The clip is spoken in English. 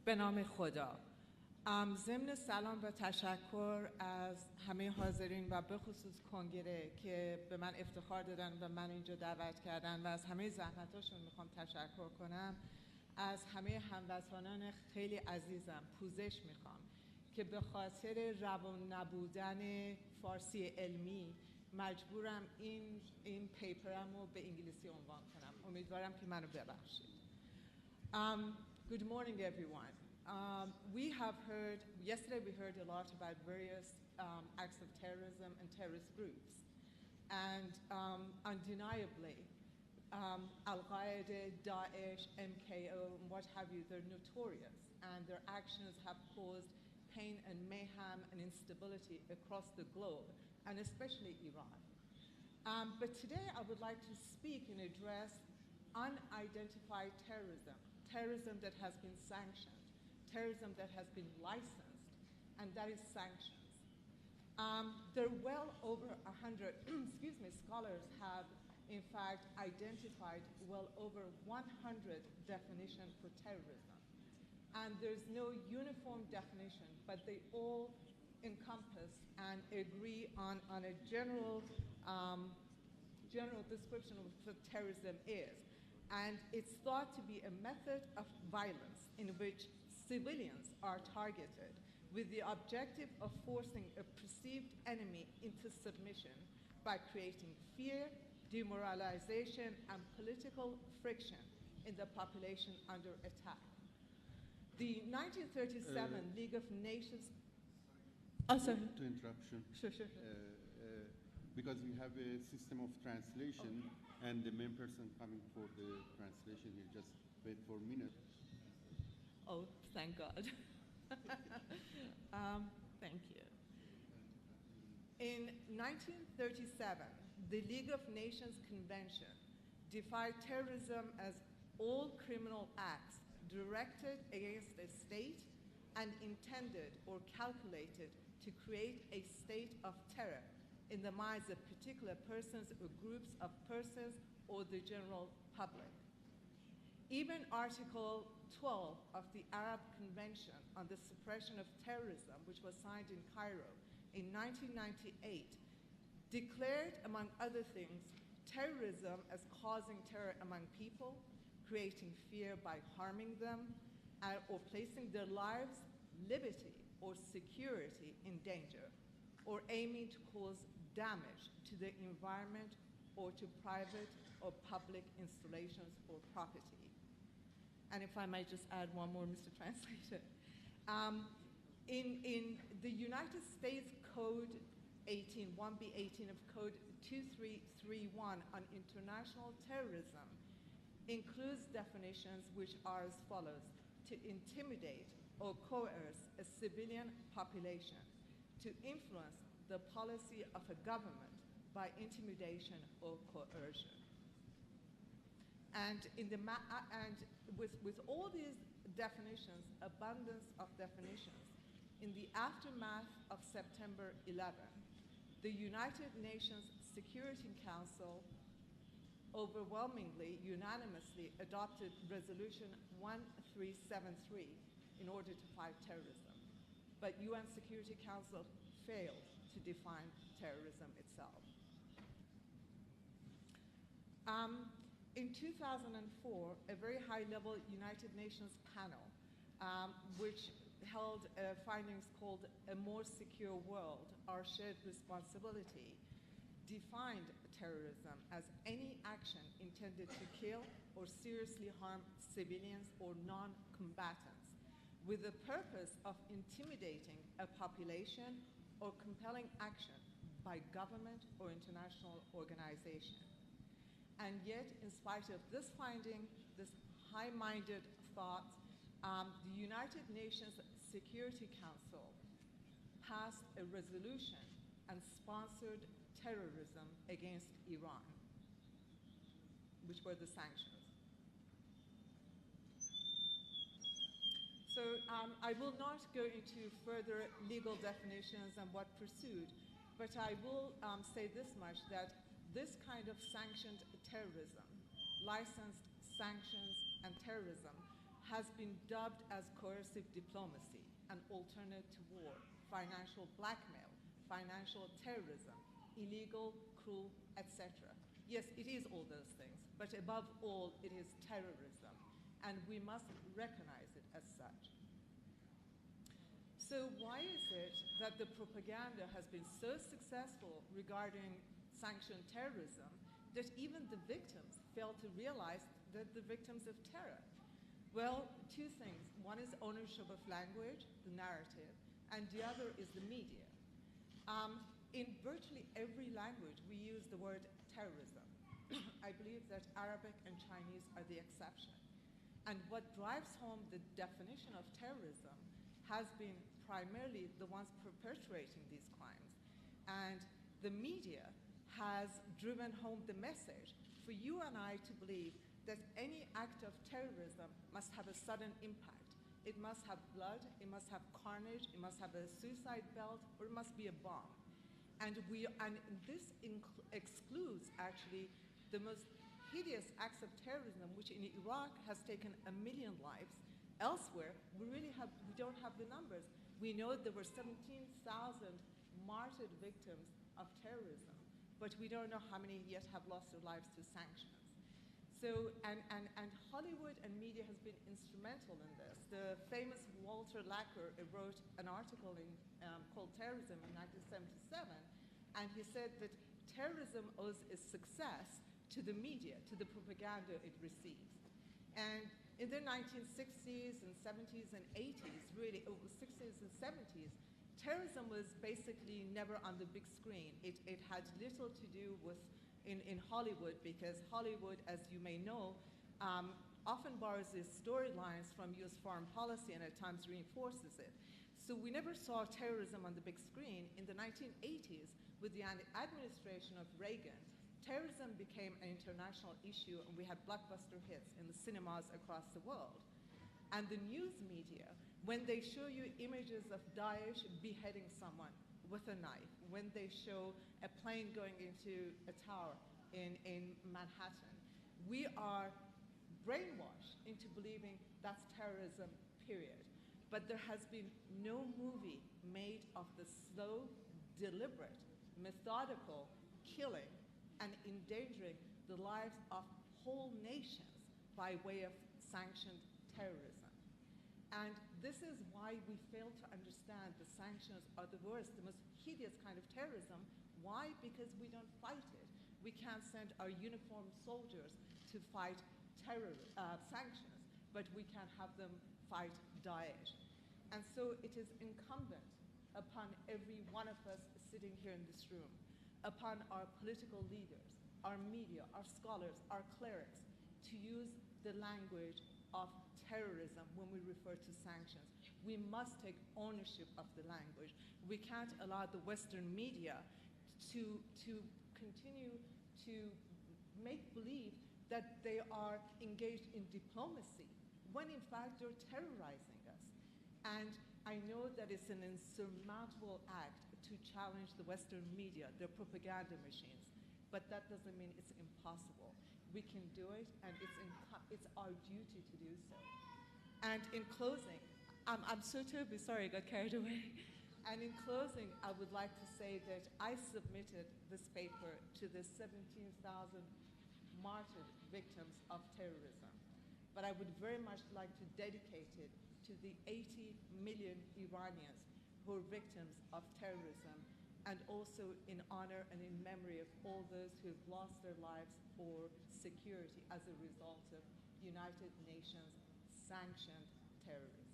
به نام خدا. ضمن سلام و تشکر از همه حاضرین و به خصوص کنگره که به من افتخار دادن و من اینجا دعوت کردن و از همه زحمتاشون میخوام تشکر کنم. از همه هموطنان خیلی عزیزم پوزش میخوام که به خاطر روان نبودن فارسی علمی مجبورم این پیپرم رو به انگلیسی عنوان کنم. امیدوارم که منو ببخشید. Good morning, everyone. Yesterday we heard a lot about various acts of terrorism and terrorist groups. And undeniably, Al-Qaeda, Daesh, MKO, and what have you, they're notorious. And their actions have caused pain and mayhem and instability across the globe, and especially Iran. But today I would like to speak and address unidentified terrorism, terrorism that has been sanctioned, terrorism that has been licensed, and that is sanctions. There are well over 100, scholars have in fact identified well over 100 definitions for terrorism. And there's no uniform definition, but they all encompass and agree on a general description of what terrorism is. And it's thought to be a method of violence in which civilians are targeted with the objective of forcing a perceived enemy into submission by creating fear, demoralization, and political friction in the population under attack. The 1937 League of Nations... sorry. To interruption. Sure. Because we have a system of translation, and the main person coming for the translation here, just wait for a minute. Oh, thank God. Thank you. In 1937, the League of Nations Convention defined terrorism as all criminal acts directed against a state and intended or calculated to create a state of terror in the minds of particular persons or groups of persons or the general public. Even Article 12 of the Arab Convention on the Suppression of Terrorism, which was signed in Cairo in 1998, declared, among other things, terrorism as causing terror among people, creating fear by harming them, or placing their lives, liberty, or security in danger, or aiming to cause damage to the environment or to private or public installations or property. And if I might just add one more, Mr. Translator. In the United States Code 18, 1B18 of Code 2331 on international terrorism includes definitions which are as follows: to intimidate or coerce a civilian population, to influence the policy of a government by intimidation or coercion. And with all these definitions, abundance of definitions, in the aftermath of September 11, the United Nations Security Council overwhelmingly, unanimously adopted Resolution 1373 in order to fight terrorism. But UN Security Council failed to define terrorism itself. In 2004, a very high-level United Nations panel, which held findings called A More Secure World, Our Shared Responsibility, defined terrorism as any action intended to kill or seriously harm civilians or non-combatants with the purpose of intimidating a population or compelling action by government or international organization. And yet, in spite of this finding, this high-minded thought, the United Nations Security Council passed a resolution and sponsored terrorism against Iran, which were the sanctions. So I will not go into further legal definitions and what pursued, but I will say this much, that this kind of sanctioned terrorism, licensed sanctions and terrorism, has been dubbed as coercive diplomacy, an alternate to war, financial blackmail, financial terrorism, illegal, cruel, etc. Yes, it is all those things, but above all, it is terrorism, and we must recognize it as such. So why is it that the propaganda has been so successful regarding sanctioned terrorism that even the victims fail to realize that they're victims of terror? Well, two things. One is ownership of language, the narrative, and the other is the media. In virtually every language, we use the word terrorism. I believe that Arabic and Chinese are the exception. And what drives home the definition of terrorism has been primarily the ones perpetrating these crimes. And the media has driven home the message for you and I to believe that any act of terrorism must have a sudden impact. It must have blood, it must have carnage, it must have a suicide belt, or it must be a bomb. And this excludes actually the most hideous acts of terrorism, which in Iraq has taken 1 million lives. Elsewhere, we don't have the numbers. We know there were 17,000 martyred victims of terrorism, but we don't know how many yet have lost their lives to sanctions. So, and Hollywood and media has been instrumental in this. The famous Walter Lacker wrote an article called Terrorism in 1977, and he said that terrorism owes its success to the media, to the propaganda it receives. And in the 1960s and 70s and 80s, really, 60s and 70s, terrorism was basically never on the big screen. It had little to do with in Hollywood, because Hollywood, as you may know, often borrows its storylines from US foreign policy and at times reinforces it. So we never saw terrorism on the big screen. In the 1980s, with the administration of Reagan, terrorism became an international issue, and we had blockbuster hits in the cinemas across the world. And the news media, when they show you images of Daesh beheading someone with a knife, when they show a plane going into a tower in Manhattan, we are brainwashed into believing that's terrorism, period. But there has been no movie made of the slow, deliberate, methodical killing and endangering the lives of whole nations by way of sanctioned terrorism. And this is why we fail to understand the sanctions are the worst, the most hideous kind of terrorism. Why? Because we don't fight it. We can't send our uniformed soldiers to fight sanctions, but we can have them fight Daesh. And so it is incumbent upon every one of us sitting here in this room, upon our political leaders, our media, our scholars, our clerics, to use the language of terrorism when we refer to sanctions. We must take ownership of the language. We can't allow the Western media to continue to make believe that they are engaged in diplomacy, when in fact they're terrorizing us. And I know that it's an insurmountable act to challenge the Western media, their propaganda machines, but that doesn't mean it's impossible. We can do it, and it's our duty to do so. And in closing, I'm so terribly sorry I got carried away. And in closing, I would like to say that I submitted this paper to the 17,000 martyred victims of terrorism. But I would very much like to dedicate it to the 80 million Iranians who are victims of terrorism, and also in honor and in memory of all those who have lost their lives for security as a result of United Nations sanctioned terrorism.